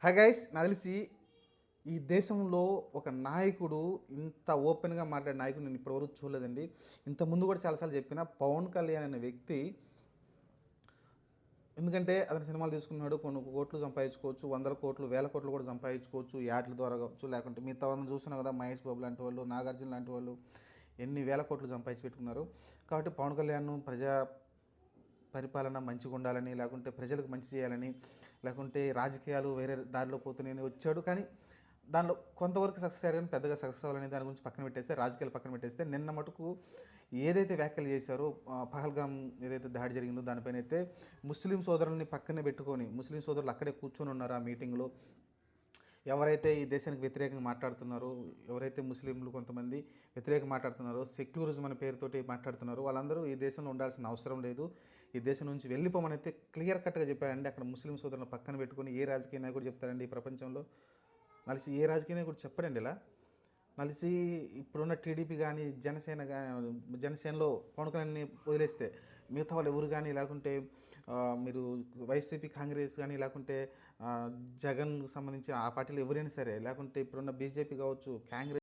Hi guys, నాకు తెలిసి ఈ దేశంలో ఒక నాయకుడు ఇంత ఓపెన్గా మాట్లాడే నాయకుడు నేను ఇప్పటివరకు చూడలేదండి. ఇంత ముందు కూడా చాలాసార్లు చెప్పిన పవన్ కళ్యాణ్ అనే వ్యక్తి, ఎందుకంటే అతను సినిమాలు తీసుకున్నాడు, కొన్ని కోట్లు సంపాదించుకోవచ్చు, వందల కోట్లు వేల కోట్లు కూడా సంపాదించుకోవచ్చు, యాడ్ల ద్వారా కావచ్చు, లేకుంటే మిగతా వాళ్ళని చూస్తున్నాం కదా, మహేష్ బాబు లాంటి వాళ్ళు, నాగార్జున లాంటి వాళ్ళు ఎన్ని వేల కోట్లు సంపాదించి పెట్టుకున్నారు. కాబట్టి పవన్ కళ్యాణ్ ప్రజా పరిపాలన మంచిగా ఉండాలని, లేకుంటే ప్రజలకు మంచి చేయాలని, లేకుంటే రాజకీయాలు వేరే దారిలో పోతున్నాయని వచ్చాడు. కానీ దానిలో కొంతవరకు సక్సెస్ అయ్యాడు, కానీ పెద్దగా సక్సెస్ అవ్వాలని దాని గురించి పక్కన పెట్టేస్తే, రాజకీయాలు పక్కన పెట్టేస్తే, నిన్న మటుకు ఏదైతే వ్యాఖ్యలు చేశారో, పహల్గామ్ ఏదైతే దాడి జరిగిందో దానిపైన అయితే ముస్లిం సోదరుల్ని పక్కనే పెట్టుకొని, ముస్లిం సోదరులు అక్కడే కూర్చొని ఉన్నారు ఆ మీటింగ్లో. ఎవరైతే ఈ దేశానికి వ్యతిరేకంగా మాట్లాడుతున్నారో, ఎవరైతే ముస్లింలు కొంతమంది వ్యతిరేకంగా మాట్లాడుతున్నారో, సెక్యులరిజం అనే పేరుతోటి మాట్లాడుతున్నారో, వాళ్ళందరూ ఈ దేశంలో ఉండాల్సిన అవసరం లేదు, ఈ దేశం నుంచి వెళ్ళిపోమని అయితే క్లియర్ కట్గా చెప్పారండి. అక్కడ ముస్లిం సోదరులను పక్కన పెట్టుకొని ఏ రాజకీయ నాయకుడు చెప్తారండి ఈ ప్రపంచంలో? కలిసి ఏ రాజకీయ నాయకుడు చెప్పడండి ఇలా. కలిసి ఇప్పుడున్న టీడీపీ కానీ, జనసేనలో పవన్ కళ్యాణ్ని వదిలేస్తే మిగతా వాళ్ళు ఎవరు కానీ, లేకుంటే మీరు వైసీపీ కాంగ్రెస్ కానీ, లేకుంటే జగన్ సంబంధించి ఆ పార్టీలు ఎవరైనా సరే, లేకుంటే ఇప్పుడున్న బీజేపీ కావచ్చు, కాంగ్రెస్